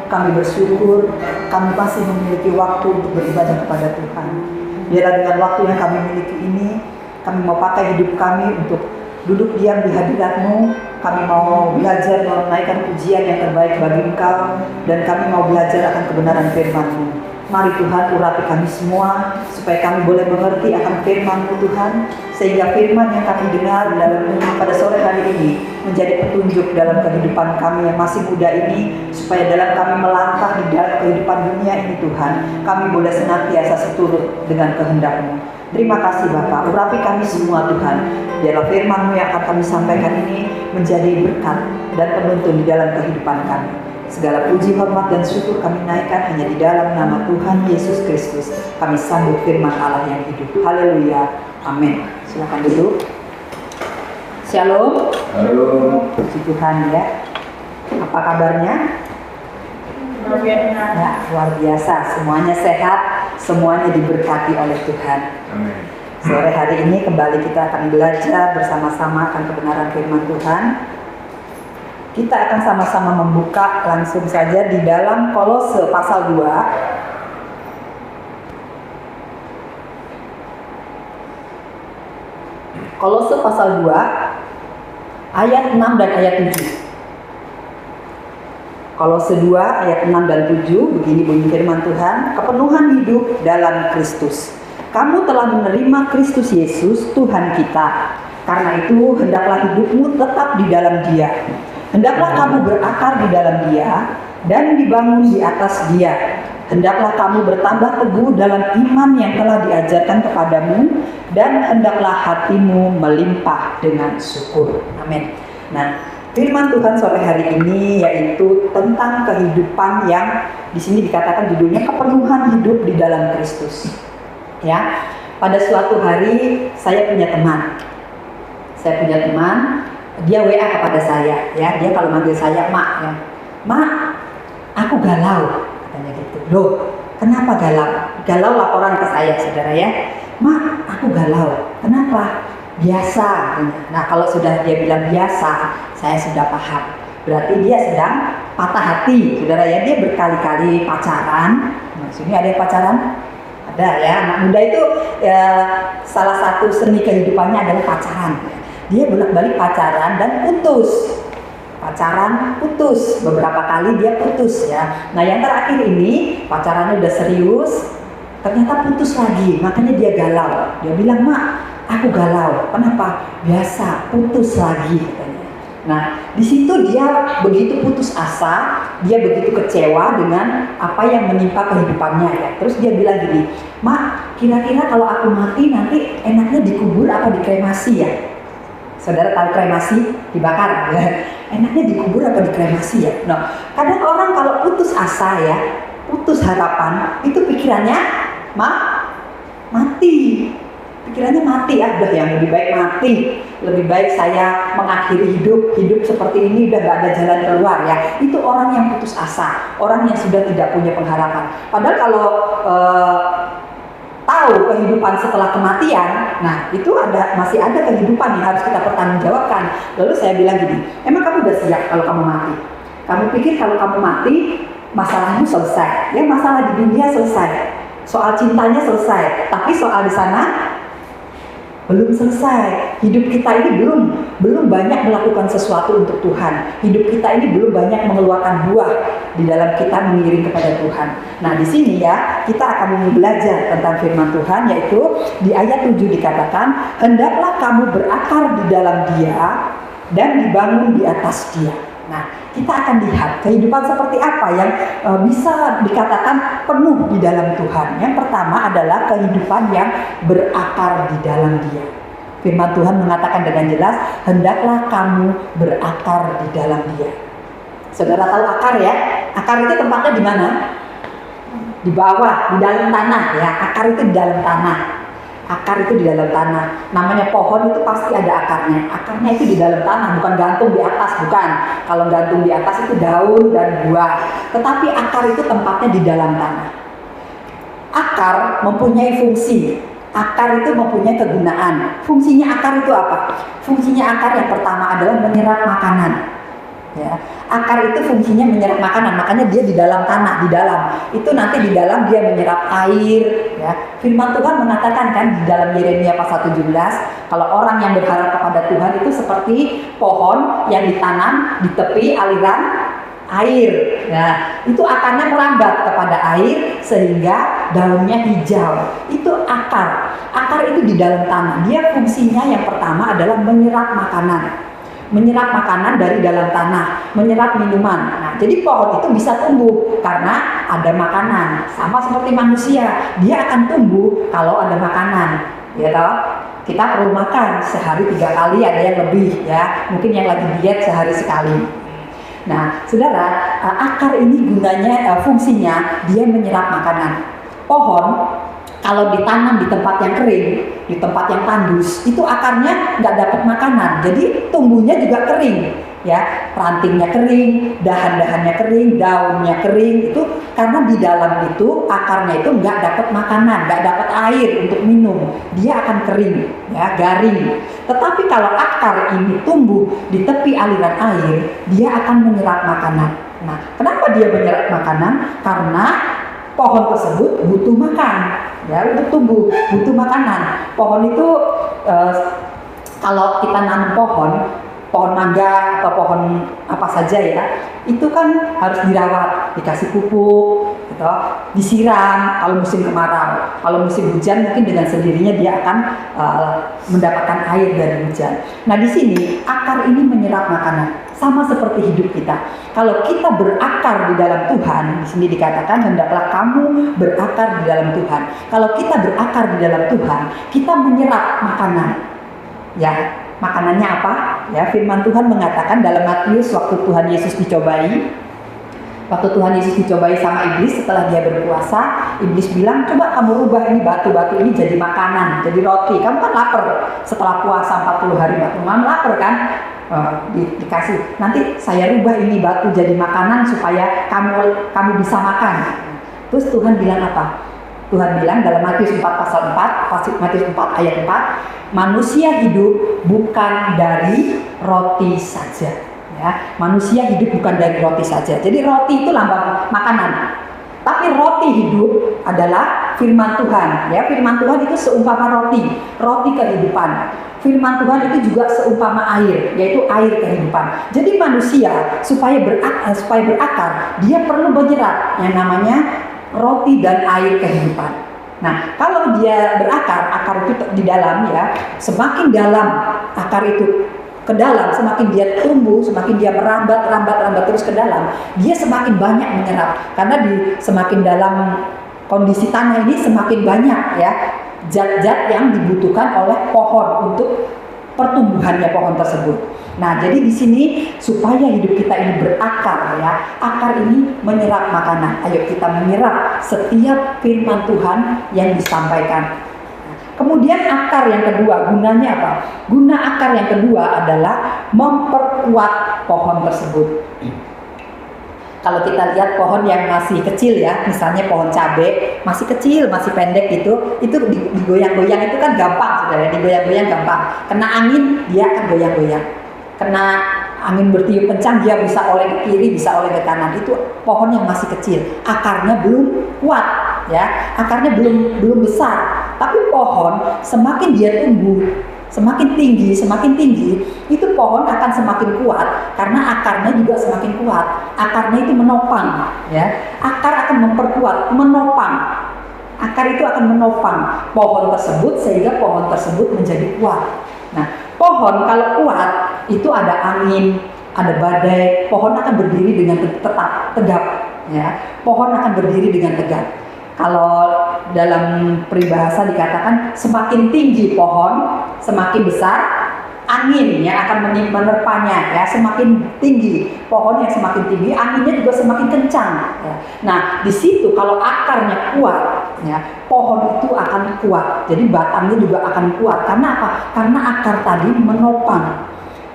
Kami bersyukur, kami masih memiliki waktu untuk beribadah kepada Tuhan. Biarlah dengan waktu yang kami miliki ini, kami mau pakai hidup kami untuk duduk diam di hadirat-Mu. Kami mau belajar menaikkan pujian yang terbaik bagi Engkau, dan kami mau belajar akan kebenaran firman-Mu. Mari Tuhan urapi kami semua, supaya kami boleh mengerti akan firman-Mu Tuhan, sehingga firman yang kami dengar pada sore hari ini menjadi petunjuk dalam kehidupan kami yang masih muda ini, supaya dalam kami melangkah di dalam kehidupan dunia ini Tuhan, kami boleh senantiasa seturut dengan kehendak-Mu. Terima kasih Bapa, urapi kami semua Tuhan. Biarlah firman-Mu yang akan kami sampaikan ini menjadi berkat dan penuntun di dalam kehidupan kami. Segala puji, hormat, dan syukur kami naikkan hanya di dalam nama Tuhan Yesus Kristus. Kami sambut firman Allah yang hidup. Haleluya. Amin. Silakan duduk. Shalom. Halo. Puji Tuhan ya. Apa kabarnya? Ya, luar biasa. Semuanya sehat, semuanya diberkati oleh Tuhan. Amin. Sore hari ini kembali kita akan belajar bersama-sama akan kebenaran firman Tuhan. Kita akan sama-sama membuka langsung saja di dalam Kolose pasal 2. Kolose pasal 2 ayat 6 dan ayat 7. Kolose 2 ayat 6 dan 7, begini bunyi firman Tuhan, kepenuhan hidup dalam Kristus. Kamu telah menerima Kristus Yesus Tuhan kita. Karena itu hendaklah hidupmu tetap di dalam Dia. Hendaklah kamu berakar di dalam Dia dan dibangun di atas Dia. Hendaklah kamu bertambah teguh dalam iman yang telah diajarkan kepadamu, dan hendaklah hatimu melimpah dengan syukur. Amin. Nah, firman Tuhan sore hari ini yaitu tentang kehidupan yang di sini dikatakan judulnya kepenuhan hidup di dalam Kristus. Ya, pada suatu hari saya punya teman. Dia WA kepada saya, ya. Dia kalau manggil saya Mak, ya. Mak, aku galau, katanya gitu. Loh, kenapa galau? Galau laporan ke saya, saudara ya. Mak, aku galau. Kenapa? Biasa. Nah, kalau sudah dia bilang biasa, saya sudah paham. Berarti dia sedang patah hati, saudara ya. Dia berkali-kali pacaran. Nah, sini ada yang pacaran? Ada ya. Anak muda itu ya, salah satu seni kehidupannya adalah pacaran. Dia bolak-balik pacaran dan putus. Beberapa kali dia putus ya. Nah, yang terakhir ini pacarannya udah serius, ternyata putus lagi. Makanya dia galau. Dia bilang, "Mak, aku galau." Kenapa? Biasa, putus lagi katanya. Nah, di situ dia begitu putus asa, dia begitu kecewa dengan apa yang menimpa kehidupannya ya. Terus dia bilang gini, "Mak, kira-kira kalau aku mati nanti enaknya dikubur apa dikremasi ya?" Saudara tahu kremasi, dibakar ya. Enaknya dikubur apa dikremasi ya? Nah, kadang orang kalau putus asa ya, putus harapan, itu pikirannya mati. Pikirannya mati ya, udah yang lebih baik mati. Lebih baik saya mengakhiri hidup seperti ini, udah gak ada jalan keluar ya. Itu orang yang putus asa, orang yang sudah tidak punya pengharapan. Padahal kalau tahu kehidupan setelah kematian, nah itu masih ada kehidupan yang harus kita pertanggungjawabkan. Lalu saya bilang gini, emang kamu udah siap kalau kamu mati? Kamu pikir kalau kamu mati masalahmu selesai? Ya, masalah di dunia selesai, soal cintanya selesai, tapi soal di sana belum selesai. Hidup kita ini belum banyak melakukan sesuatu untuk Tuhan. Hidup kita ini belum banyak mengeluarkan buah di dalam kita mengiring kepada Tuhan. Nah, di sini ya kita akan belajar tentang firman Tuhan, yaitu di ayat 7 dikatakan, hendaklah kamu berakar di dalam Dia dan dibangun di atas Dia. Nah, kita akan lihat kehidupan seperti apa yang bisa dikatakan penuh di dalam Tuhan. Yang pertama adalah kehidupan yang berakar di dalam Dia. Firman Tuhan mengatakan dengan jelas, hendaklah kamu berakar di dalam Dia. Saudara tahu akar ya? Akar itu tempatnya di mana? Di bawah, di dalam tanah ya. Akar itu di dalam tanah. Akar itu di dalam tanah. Namanya pohon itu pasti ada akarnya. Akarnya itu di dalam tanah, bukan gantung di atas, bukan. Kalau gantung di atas itu daun dan buah. Tetapi akar itu tempatnya di dalam tanah. Akar mempunyai fungsi. Akar itu mempunyai kegunaan. Fungsinya akar itu apa? Fungsinya akar yang pertama adalah menyerap makanan. Ya, akar itu fungsinya menyerap makanan, makanya dia di dalam tanah, di dalam. Itu nanti di dalam dia menyerap air, ya. Firman Tuhan mengatakan kan di dalam Yeremia pasal 17, kalau orang yang berharap kepada Tuhan itu seperti pohon yang ditanam di tepi aliran air. Nah, itu akarnya merambat kepada air sehingga daunnya hijau. Itu akar. Akar itu di dalam tanah. Dia fungsinya yang pertama adalah menyerap makanan. Menyerap makanan dari dalam tanah, menyerap minuman. Nah, jadi pohon itu bisa tumbuh karena ada makanan. Sama seperti manusia, dia akan tumbuh kalau ada makanan. Ya toh? Kita perlu makan sehari 3 kali, ada yang lebih ya. Mungkin yang lagi diet sehari sekali. Nah, saudara, akar ini gunanya, fungsinya dia menyerap makanan. Pohon kalau ditanam di tempat yang kering, di tempat yang tandus, itu akarnya nggak dapat makanan, jadi tumbuhnya juga kering, ya, rantingnya kering, dahan-dahannya kering, daunnya kering, itu karena di dalam itu akarnya itu nggak dapat makanan, nggak dapat air untuk minum, dia akan kering, ya, garing. Tetapi kalau akar ini tumbuh di tepi aliran air, dia akan menyerap makanan. Nah, kenapa dia menyerap makanan? Karena pohon tersebut butuh makan, ya, untuk tumbuh butuh makanan. Pohon itu kalau kita nanam pohon mangga atau pohon apa saja ya, itu kan harus dirawat, dikasih pupuk, gitu, disiram kalau musim kemarau. Kalau musim hujan mungkin dengan sendirinya dia akan mendapatkan air dari hujan. Nah, di sini akar ini menyerap makanan. Sama seperti hidup kita. Kalau kita berakar di dalam Tuhan, di sini dikatakan hendaklah kamu berakar di dalam Tuhan. Kalau kita berakar di dalam Tuhan, kita menyerap makanan. Ya, makanannya apa? Ya, firman Tuhan mengatakan dalam Matius waktu Tuhan Yesus dicobai. Waktu Tuhan Yesus dicobai sama iblis setelah dia berpuasa, iblis bilang, coba kamu rubah ini batu-batu ini jadi makanan, jadi roti. Kamu kan lapar setelah puasa 40 hari 40 malam, lapar kan? Dikasih, nanti saya rubah ini batu jadi makanan supaya kamu bisa makan. Terus Tuhan bilang apa? Tuhan bilang dalam Matius 4 pasal 4, Matius 4 ayat 4, manusia hidup bukan dari roti saja. Ya, manusia hidup bukan dari roti saja. Jadi roti itu lambang makanan. Tapi roti hidup adalah firman Tuhan. Ya, firman Tuhan itu seumpama roti kehidupan. Firman Tuhan itu juga seumpama air, yaitu air kehidupan. Jadi manusia supaya berakar, dia perlu menyerap yang namanya roti dan air kehidupan. Nah, kalau dia berakar, akar itu di dalam ya, semakin dalam akar itu ke dalam, semakin dia tumbuh, semakin dia merambat terus ke dalam, dia semakin banyak menyerap. Karena di semakin dalam kondisi tanah ini semakin banyak ya zat-zat yang dibutuhkan oleh pohon untuk pertumbuhannya pohon tersebut. Nah, jadi di sini supaya hidup kita ini berakar ya, akar ini menyerap makanan. Ayo kita menyerap setiap firman Tuhan yang disampaikan. Kemudian akar yang kedua, gunanya apa? Guna akar yang kedua adalah memperkuat pohon tersebut. Kalau kita lihat pohon yang masih kecil ya, misalnya pohon cabai, masih kecil, masih pendek gitu, itu digoyang-goyang itu kan gampang, saudara, digoyang-goyang gampang. Kena angin, dia akan goyang-goyang. Kena angin bertiup kencang, dia bisa oleh ke kiri, bisa oleh ke kanan. Itu pohon yang masih kecil, akarnya belum kuat, ya, akarnya belum besar. Tapi pohon semakin dia tumbuh, semakin tinggi, itu pohon akan semakin kuat karena akarnya juga semakin kuat. Akarnya itu menopang, ya. Akar akan memperkuat, menopang. Akar itu akan menopang pohon tersebut sehingga pohon tersebut menjadi kuat. Nah, pohon kalau kuat itu ada angin, ada badai, pohon akan berdiri dengan tetap tegap, ya. Pohon akan berdiri dengan tegap. Kalau dalam peribahasa dikatakan semakin tinggi pohon, semakin besar angin yang akan menerpanya, ya. Semakin tinggi pohon yang semakin tinggi, anginnya juga semakin kencang, ya. Nah, di situ kalau akarnya kuat, ya, pohon itu akan kuat. Jadi batangnya juga akan kuat. Karena apa? Karena akar tadi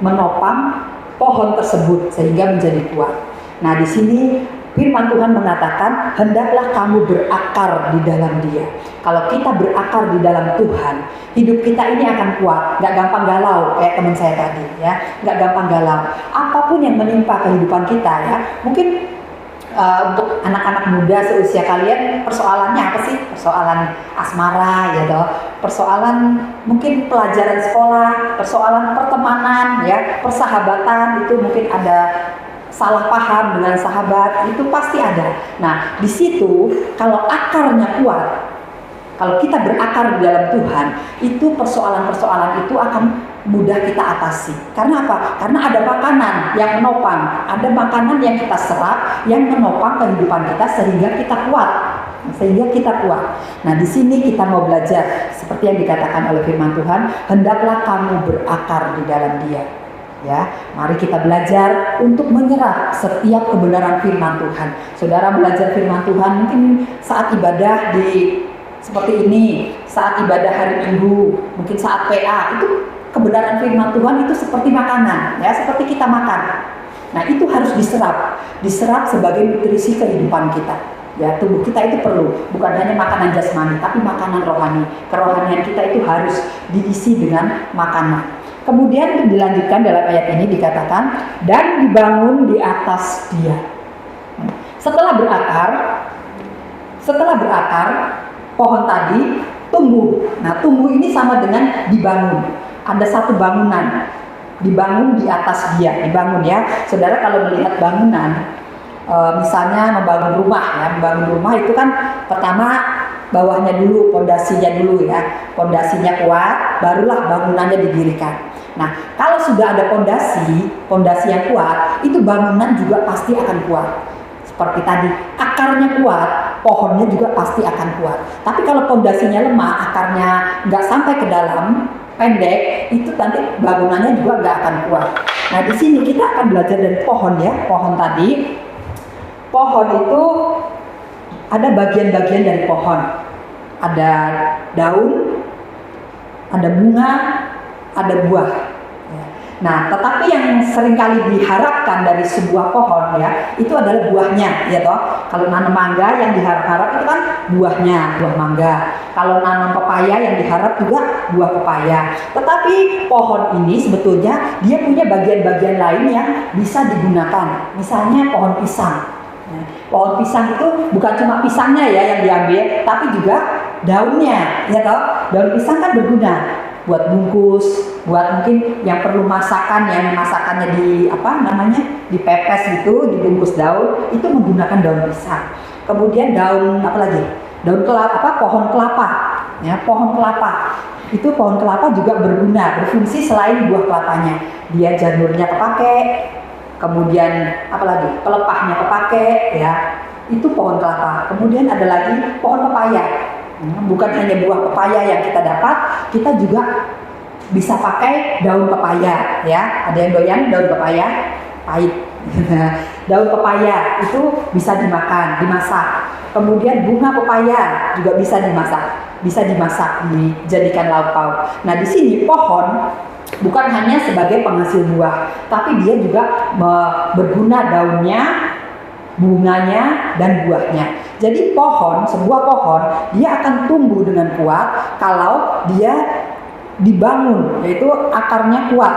menopang pohon tersebut sehingga menjadi kuat. Nah, di sini Firman Tuhan mengatakan, hendaklah kamu berakar di dalam Dia. Kalau kita berakar di dalam Tuhan, hidup kita ini akan kuat, nggak gampang galau kayak teman saya tadi, ya, nggak gampang galau. Apapun yang menimpa kehidupan kita, ya, mungkin untuk anak-anak muda seusia kalian, persoalannya apa sih? Persoalan asmara, ya toh, persoalan mungkin pelajaran sekolah, persoalan pertemanan, ya, persahabatan, itu mungkin ada salah paham dengan sahabat, itu pasti ada. Nah, di situ kalau akarnya kuat, kalau kita berakar di dalam Tuhan, itu persoalan-persoalan itu akan mudah kita atasi. Karena apa? Karena ada makanan yang menopang, ada makanan yang kita serap yang menopang kehidupan kita sehingga kita kuat. Nah, di sini kita mau belajar seperti yang dikatakan oleh firman Tuhan, hendaklah kamu berakar di dalam Dia. Ya, mari kita belajar untuk menyerap setiap kebenaran firman Tuhan. Saudara belajar firman Tuhan mungkin saat ibadah di seperti ini, saat ibadah hari Minggu, mungkin saat PA, itu kebenaran firman Tuhan itu seperti makanan, ya, seperti kita makan. Nah, itu harus diserap sebagai nutrisi kehidupan kita. Ya, tubuh kita itu perlu, bukan hanya makanan jasmani, tapi makanan rohani. Kerohanian kita itu harus diisi dengan makanan. Kemudian dilanjutkan dalam ayat ini dikatakan, dan dibangun di atas Dia. Setelah berakar, pohon tadi tumbuh. Nah, tumbuh ini sama dengan dibangun. Ada satu bangunan, dibangun di atas Dia, dibangun, ya. Saudara kalau melihat bangunan, misalnya membangun rumah itu kan pertama bawahnya dulu, pondasinya dulu, ya. Pondasinya kuat, barulah bangunannya didirikan. Nah, kalau sudah ada pondasi yang kuat, itu bangunan juga pasti akan kuat. Seperti tadi, akarnya kuat, pohonnya juga pasti akan kuat. Tapi kalau pondasinya lemah, akarnya nggak sampai ke dalam, pendek, itu nanti bangunannya juga nggak akan kuat. Nah, di sini kita akan belajar dari pohon, ya. Pohon tadi, pohon itu ada bagian-bagian dari pohon. Ada daun, ada bunga, ada buah. Nah, tetapi yang seringkali diharapkan dari sebuah pohon, ya, itu adalah buahnya, ya toh. Kalau nanam mangga yang diharap-harap itu kan buahnya, buah mangga. Kalau nanam pepaya yang diharap juga buah pepaya. Tetapi pohon ini sebetulnya dia punya bagian-bagian lain yang bisa digunakan. Misalnya pohon pisang. Pohon pisang itu bukan cuma pisangnya, ya, yang diambil, tapi juga daunnya, ya toh. Daun pisang kan berguna buat bungkus, buat mungkin yang perlu masakan, yang masakannya dipepes gitu, dibungkus daun, itu menggunakan daun pisang. Kemudian daun apa lagi? Daun kelapa, pohon kelapa, ya, pohon kelapa. Itu pohon kelapa juga berguna, berfungsi selain buah kelapanya. Dia janurnya kepake, kemudian apa lagi? Pelepahnya kepake, ya. Itu pohon kelapa. Kemudian ada lagi pohon pepaya. Bukan hanya buah pepaya yang kita dapat, kita juga bisa pakai daun pepaya, ya. Ada yang doyan daun pepaya? Pahit. Daun pepaya itu bisa dimasak. Kemudian bunga pepaya juga bisa dimasak, dijadikan lauk pauk. Nah, di sini pohon bukan hanya sebagai penghasil buah, tapi dia juga berguna daunnya, bunganya, dan buahnya. Jadi sebuah pohon, dia akan tumbuh dengan kuat kalau dia dibangun, yaitu akarnya kuat,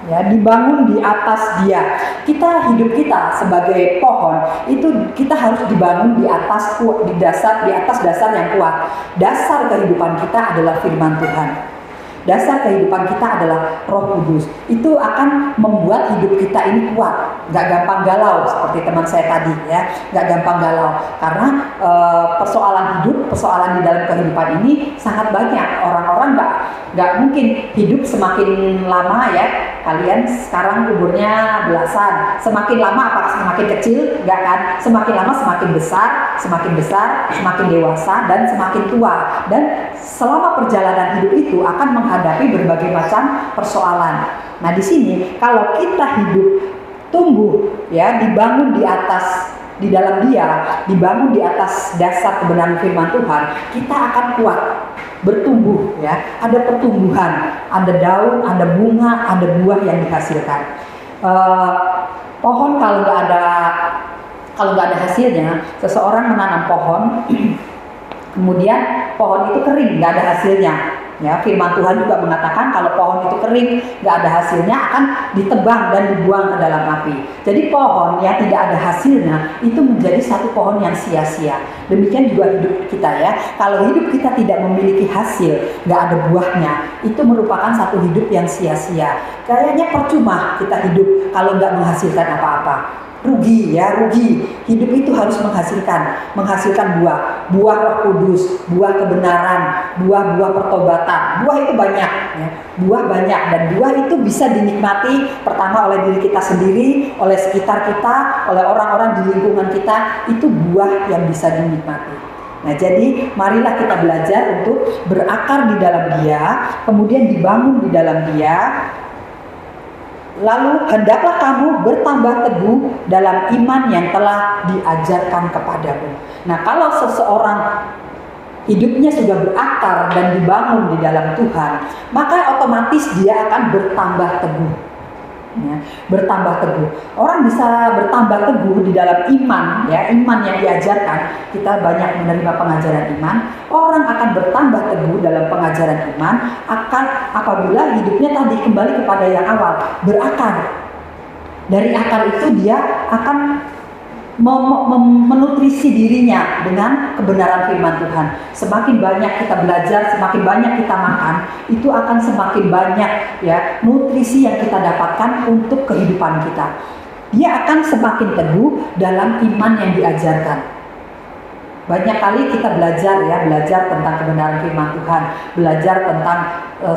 ya, dibangun di atas Dia. Hidup kita sebagai pohon itu kita harus dibangun di atas dasar yang kuat. Dasar kehidupan kita adalah firman Tuhan. Dasar kehidupan kita adalah Roh Kudus. Itu akan membuat hidup kita ini kuat, nggak gampang galau seperti teman saya tadi, ya, nggak gampang galau. Karena persoalan di dalam kehidupan ini sangat banyak. Orang-orang nggak mungkin hidup semakin lama, ya. Kalian sekarang umurnya belasan, semakin lama apakah semakin kecil? Nggak kan? Semakin lama semakin besar, semakin dewasa, dan semakin tua. Dan selama perjalanan hidup itu akan menghadapi berbagai macam persoalan. Nah, di sini kalau kita hidup tumbuh, ya, dibangun di dalam Dia, dibangun di atas dasar kebenaran firman Tuhan, kita akan kuat, bertumbuh, ya. Ada pertumbuhan, ada daun, ada bunga, ada buah yang dihasilkan. Pohon kalau nggak ada Kalau nggak ada hasilnya, seseorang menanam pohon, kemudian pohon itu kering, nggak ada hasilnya. Ya, firman Tuhan juga mengatakan kalau pohon itu kering, nggak ada hasilnya, akan ditebang dan dibuang ke dalam api. Jadi pohon yang tidak ada hasilnya itu menjadi satu pohon yang sia-sia. Demikian juga hidup kita ya. Kalau hidup kita tidak memiliki hasil, nggak ada buahnya, itu merupakan satu hidup yang sia-sia. Kayaknya percuma kita hidup kalau nggak menghasilkan apa-apa. Rugi ya, rugi. Hidup itu harus menghasilkan buah Roh Kudus, buah kebenaran, buah pertobatan. Buah itu banyak ya. Buah banyak, dan buah itu bisa dinikmati pertama oleh diri kita sendiri, oleh sekitar kita, oleh orang-orang di lingkungan kita. Itu buah yang bisa dinikmati. Nah, jadi marilah kita belajar untuk berakar di dalam Dia, kemudian dibangun di dalam Dia. Lalu hendaklah kamu bertambah teguh dalam iman yang telah diajarkan kepadamu. Nah, kalau seseorang hidupnya sudah berakar dan dibangun di dalam Tuhan, maka otomatis dia akan bertambah teguh. Ya, bertambah teguh. Orang bisa bertambah teguh di dalam iman, ya, iman yang diajarkan. Kita banyak menerima pengajaran iman. Orang akan bertambah teguh dalam pengajaran iman akan apabila hidupnya tadi kembali kepada yang awal, berakar. Dari akar itu dia akan menutrisi dirinya dengan kebenaran firman Tuhan. Semakin banyak kita belajar, semakin banyak kita makan, itu akan semakin banyak ya nutrisi yang kita dapatkan untuk kehidupan kita. Dia akan semakin teguh dalam iman yang diajarkan. Banyak kali kita belajar tentang kebenaran firman Tuhan, belajar tentang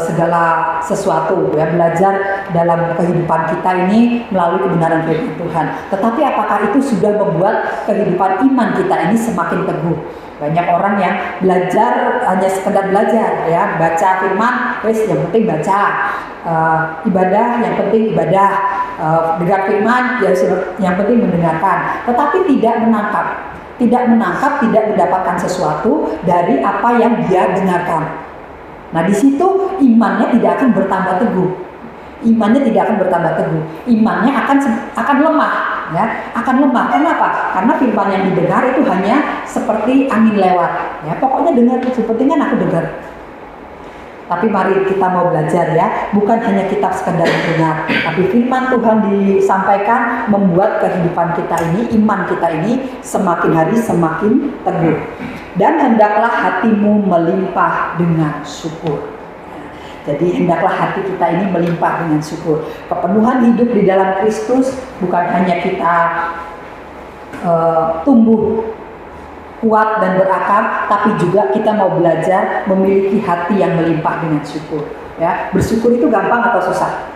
segala sesuatu, ya, belajar dalam kehidupan kita ini melalui kebenaran firman Tuhan. Tetapi apakah itu sudah membuat kehidupan iman kita ini semakin teguh? Banyak orang yang belajar hanya sekedar belajar, ya, baca firman, yang penting baca, ibadah, yang penting ibadah, dengar firman, yang penting mendengarkan, tetapi tidak menangkap, tidak mendapatkan sesuatu dari apa yang dia dengarkan. Nah, di situ imannya tidak akan bertambah teguh. Imannya akan lemah, ya, akan lemah. Kenapa? Karena firman yang didengar itu hanya seperti angin lewat. Ya, pokoknya dengar, seperti kan aku dengar. Tapi mari kita mau belajar ya, bukan hanya kitab sekedar mendengar, tapi firman Tuhan disampaikan membuat kehidupan kita ini, iman kita ini semakin hari semakin teguh. Dan hendaklah hatimu melimpah dengan syukur. Jadi hendaklah hati kita ini melimpah dengan syukur. Kepenuhan hidup di dalam Kristus bukan hanya kita tumbuh kuat dan berakar, tapi juga kita mau belajar memiliki hati yang melimpah dengan syukur. Ya, bersyukur itu gampang atau susah?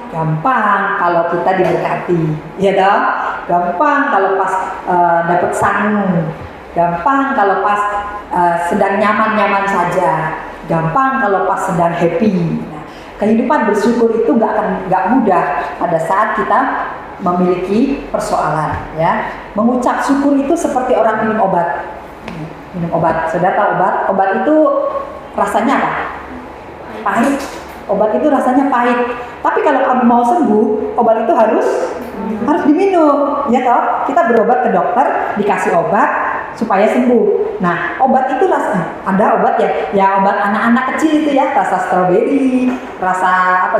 Gampang kalau kita diberkati, ya dong. Gampang kalau pas dapat sangu. Gampang kalau pas sedang nyaman-nyaman saja. Gampang kalau pas sedang happy. Nah, kehidupan bersyukur itu nggak mudah pada saat kita memiliki persoalan, ya. Mengucap syukur itu seperti orang minum obat. Saudara tahu obat itu rasanya apa? Pahit. Obat itu rasanya pahit. Tapi kalau kamu mau sembuh, obat itu harus diminum, ya toh? Kita berobat ke dokter, dikasih obat supaya sembuh. Nah, obat itu ada obat ya obat anak-anak kecil itu ya, rasa stroberi, rasa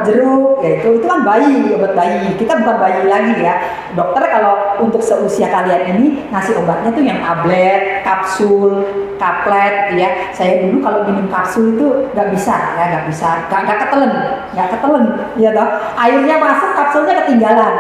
jeruk, ya itu kan bayi, obat bayi. Kita bukan bayi lagi ya. Dokter kalau untuk seusia kalian ini ngasih obatnya tuh yang tablet, kapsul, kaplet, ya. Saya dulu kalau minum kapsul itu nggak ketelen, ya toh. Airnya masuk, kapsulnya ketinggalan.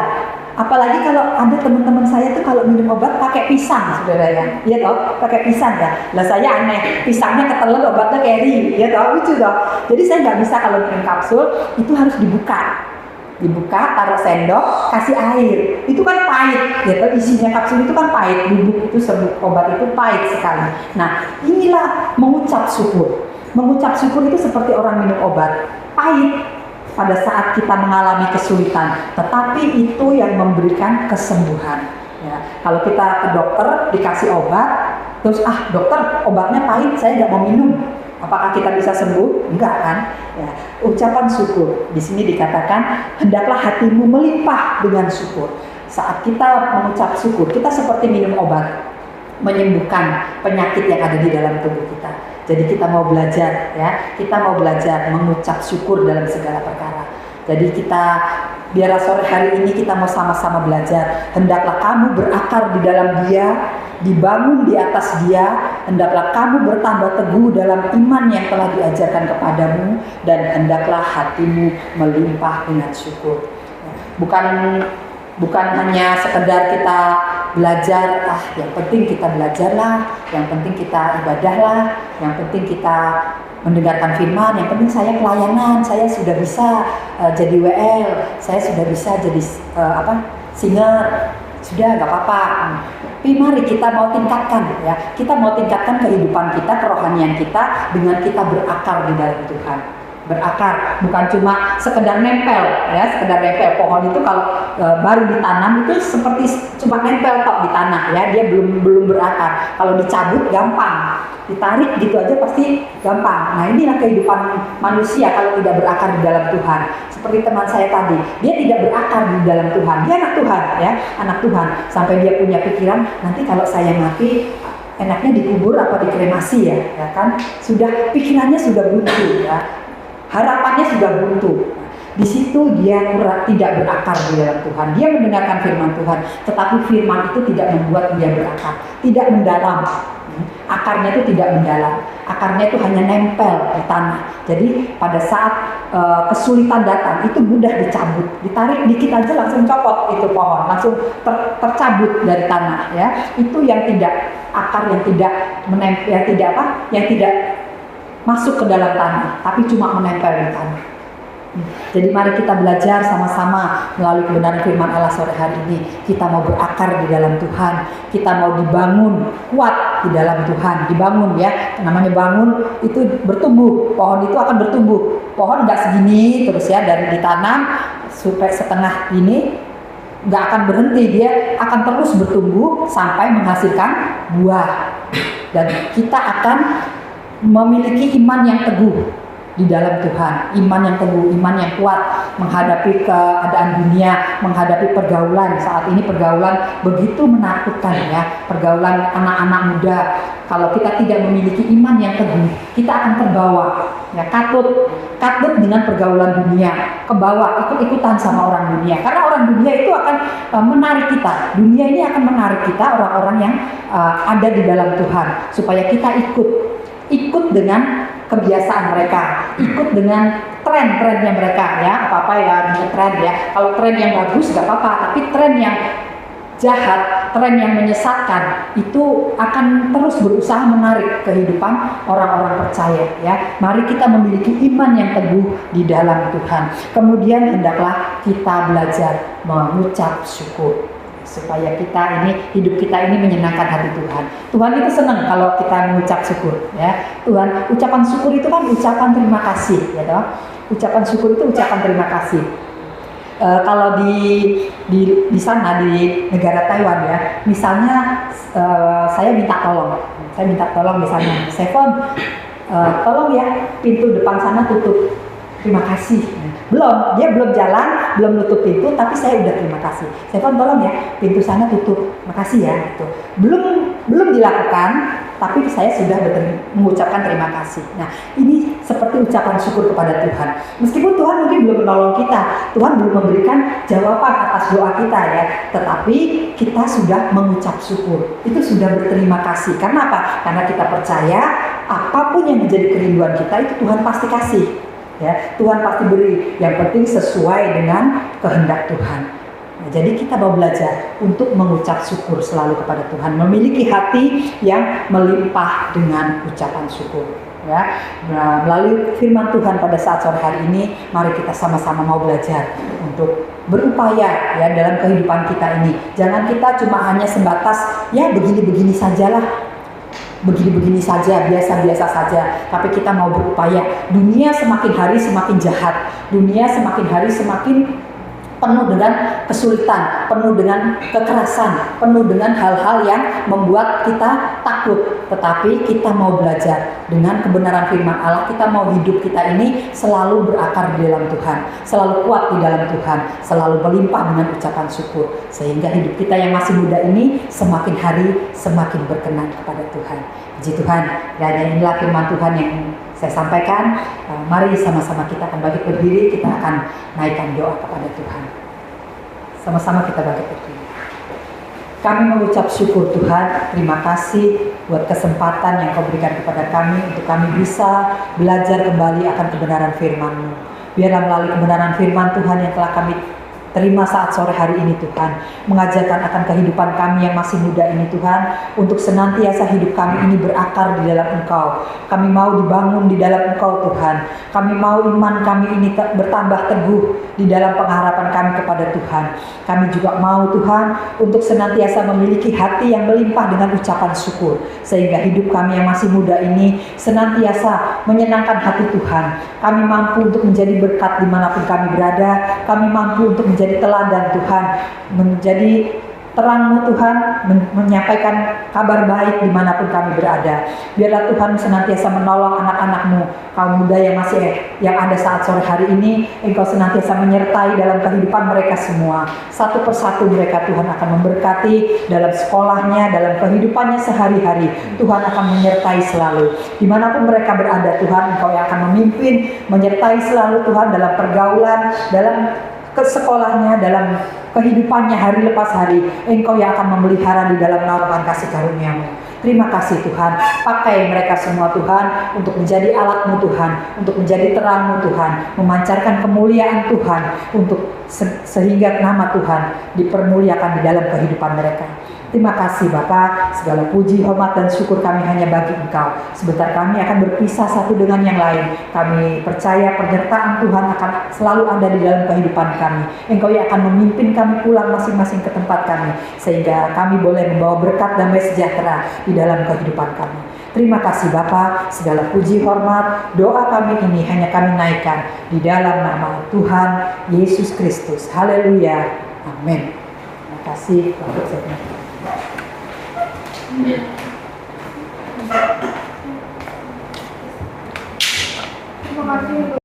Apalagi kalau ada teman-teman saya tuh kalau minum obat pakai pisang, saudara ya, iya toh, pakai pisang ya. Lah saya aneh, pisangnya ketelan, obatnya carry, ya toh, lucu toh. Jadi saya nggak bisa kalau minum kapsul itu harus dibuka, taruh sendok, kasih air. Itu kan pahit, ya toh, isinya kapsul itu kan pahit, bubuk itu obat itu pahit sekali. Nah, inilah mengucap syukur. Mengucap syukur itu seperti orang minum obat, pahit pada saat kita mengalami kesulitan, tetapi itu yang memberikan kesembuhan. Ya, kalau kita ke dokter dikasih obat, terus dokter obatnya pahit, saya nggak mau minum. Apakah kita bisa sembuh? Enggak kan? Ya, ucapan syukur di sini dikatakan hendaklah hatimu melimpah dengan syukur. saat kita mengucap syukur, kita seperti minum obat, menyembuhkan penyakit yang ada di dalam tubuh kita. Jadi kita mau belajar ya, kita mau belajar mengucap syukur dalam segala perkara. Jadi kita biar sore hari ini kita mau sama-sama belajar. Hendaklah kamu berakar di dalam Dia, dibangun di atas Dia. Hendaklah kamu bertambah teguh dalam iman yang telah diajarkan kepadamu, dan hendaklah hatimu melimpah dengan syukur. Bukan hanya sekedar kita belajar, yang penting kita belajarlah, yang penting kita ibadahlah, yang penting kita mendengarkan firman, yang penting saya pelayanan, saya sudah bisa jadi WL, saya sudah bisa jadi singer, sudah nggak apa-apa. Tapi mari kita mau tingkatkan ya, kita mau tingkatkan kehidupan kita, kerohanian kita dengan kita berakar di dalam Tuhan. Berakar, bukan cuma sekedar nempel ya, sekedar nempel. Pohon itu kalau baru ditanam itu seperti cuma nempel tok di tanah ya, dia belum berakar. Kalau dicabut gampang, ditarik gitu aja pasti gampang. Nah, inilah kehidupan manusia kalau tidak berakar di dalam Tuhan. Seperti teman saya tadi, dia tidak berakar di dalam Tuhan. Dia anak Tuhan ya, anak Tuhan, sampai dia punya pikiran nanti kalau saya mati enaknya dikubur apa dikremasi ya kan? Sudah pikirannya sudah buntu ya. Harapannya sudah buntu. Di situ dia tidak berakar di dalam Tuhan. Dia mendengarkan firman Tuhan, tetapi firman itu tidak membuat dia berakar, tidak mendalam. Akarnya itu tidak mendalam. Akarnya itu hanya nempel di tanah. Jadi pada saat kesulitan datang, itu mudah dicabut, ditarik dikit aja langsung copot itu pohon, langsung tercabut dari tanah. Ya, itu yang tidak akar, yang tidak menempel, yang tidak masuk ke dalam tanah, tapi cuma menempel di tanah. Jadi mari kita belajar sama-sama melalui kebenaran firman Allah sore hari ini. Kita mau berakar di dalam Tuhan, kita mau dibangun kuat di dalam Tuhan. Dibangun ya, namanya bangun itu bertumbuh. Pohon itu akan bertumbuh. Pohon nggak segini terus ya, dari ditanam sampai setengah ini nggak akan berhenti, dia akan terus bertumbuh sampai menghasilkan buah. Dan kita akan memiliki iman yang teguh di dalam Tuhan, iman yang teguh, iman yang kuat menghadapi keadaan dunia, menghadapi pergaulan. Saat ini pergaulan begitu menakutkan ya, pergaulan anak-anak muda. Kalau kita tidak memiliki iman yang teguh, kita akan terbawa ya, katut dengan pergaulan dunia, ke bawah, ikut-ikutan sama orang dunia. Karena orang dunia itu akan menarik kita, dunia ini akan menarik kita, orang-orang yang ada di dalam Tuhan, supaya kita ikut dengan kebiasaan mereka, ikut dengan tren-trennya mereka ya, apa-apa ya tren ya. Kalau tren yang bagus gak apa-apa, tapi tren yang jahat, tren yang menyesatkan itu akan terus berusaha menarik kehidupan orang-orang percaya ya. Mari kita memiliki iman yang teguh di dalam Tuhan. Kemudian hendaklah kita belajar mengucap syukur, supaya hidup kita ini menyenangkan hati Tuhan. Tuhan itu senang kalau kita mengucap syukur ya. Tuhan, ucapan syukur itu kan ucapan terima kasih ya toh. Ucapan syukur itu ucapan terima kasih. Kalau di sana di negara Taiwan ya, misalnya saya minta tolong misalnya, Sevon, tolong ya pintu depan sana tutup. Terima kasih. Dia belum jalan, belum nutup pintu, tapi saya udah terima kasih. Sevon tolong ya, pintu sana tutup. Makasih ya. Gitu. Belum dilakukan, tapi saya sudah mengucapkan terima kasih. Nah, ini seperti ucapan syukur kepada Tuhan. Meskipun Tuhan mungkin belum menolong kita, Tuhan belum memberikan jawaban atas doa kita ya, tetapi kita sudah mengucap syukur. Itu sudah berterima kasih. Karena apa? Karena kita percaya apapun yang menjadi kerinduan kita itu Tuhan pasti kasih. Ya, Tuhan pasti beri, yang penting sesuai dengan kehendak Tuhan. Nah, jadi kita mau belajar untuk mengucap syukur selalu kepada Tuhan, memiliki hati yang melimpah dengan ucapan syukur. Ya, nah, melalui firman Tuhan pada saat sore hari ini, mari kita sama-sama mau belajar untuk berupaya ya dalam kehidupan kita ini. Jangan kita cuma hanya sebatas ya begini-begini sajalah. Begini-begini saja, biasa-biasa saja. Tapi kita mau berupaya. Dunia semakin hari semakin jahat. Dunia semakin hari semakin penuh dengan kesulitan, penuh dengan kekerasan, penuh dengan hal-hal yang membuat kita takut. Tetapi kita mau belajar dengan kebenaran firman Allah, kita mau hidup kita ini selalu berakar di dalam Tuhan, selalu kuat di dalam Tuhan, selalu melimpah dengan ucapan syukur. Sehingga hidup kita yang masih muda ini semakin hari semakin berkenan kepada Tuhan. Puji Tuhan, dan inilah firman Tuhan yang saya sampaikan. Mari sama-sama kita akan bangkit berdiri, kita akan naikkan doa kepada Tuhan. Sama-sama kita bangkit berdiri. Kami mengucap syukur Tuhan, terima kasih buat kesempatan yang Kau berikan kepada kami untuk kami bisa belajar kembali akan kebenaran firman-Mu. Biarlah melalui kebenaran firman Tuhan yang telah kami terima saat sore hari ini Tuhan, mengajarkan akan kehidupan kami yang masih muda ini Tuhan, untuk senantiasa hidup kami ini berakar di dalam Engkau. Kami mau dibangun di dalam Engkau Tuhan. Kami mau iman kami ini bertambah teguh di dalam pengharapan kami kepada Tuhan. Kami juga mau Tuhan untuk senantiasa memiliki hati yang melimpah dengan ucapan syukur, sehingga hidup kami yang masih muda ini senantiasa menyenangkan hati Tuhan. Kami mampu untuk menjadi berkat dimanapun kami berada. Kami mampu untuk menjadi teladan Tuhan, menjadi terang-Mu Tuhan, menyampaikan kabar baik dimanapun kami berada. Biarlah Tuhan senantiasa menolong anak-anak-Mu, kaum muda yang yang ada saat sore hari ini. Engkau senantiasa menyertai dalam kehidupan mereka semua. Satu persatu mereka Tuhan akan memberkati dalam sekolahnya, dalam kehidupannya sehari-hari. Tuhan akan menyertai selalu. Dimanapun mereka berada Tuhan, Engkau yang akan memimpin, menyertai selalu Tuhan dalam pergaulan, dalam ke sekolahnya, dalam kehidupannya hari lepas hari. Engkau yang akan memelihara di dalam naungan kasih karunia-Mu. Terima kasih Tuhan, pakai mereka semua Tuhan untuk menjadi alat-Mu Tuhan, untuk menjadi terang-Mu Tuhan, memancarkan kemuliaan Tuhan, untuk sehingga nama Tuhan dipermuliakan di dalam kehidupan mereka. Terima kasih Bapa, segala puji, hormat dan syukur kami hanya bagi Engkau. Sebentar kami akan berpisah satu dengan yang lain. Kami percaya penyertaan Tuhan akan selalu ada di dalam kehidupan kami. Engkau yang akan memimpin kami pulang masing-masing ke tempat kami, sehingga kami boleh membawa berkat damai sejahtera di dalam kehidupan kami. Terima kasih Bapa, segala puji, hormat, doa kami ini hanya kami naikkan di dalam nama Tuhan Yesus Kristus. Haleluya. Amin. Terima kasih. Terima kasih.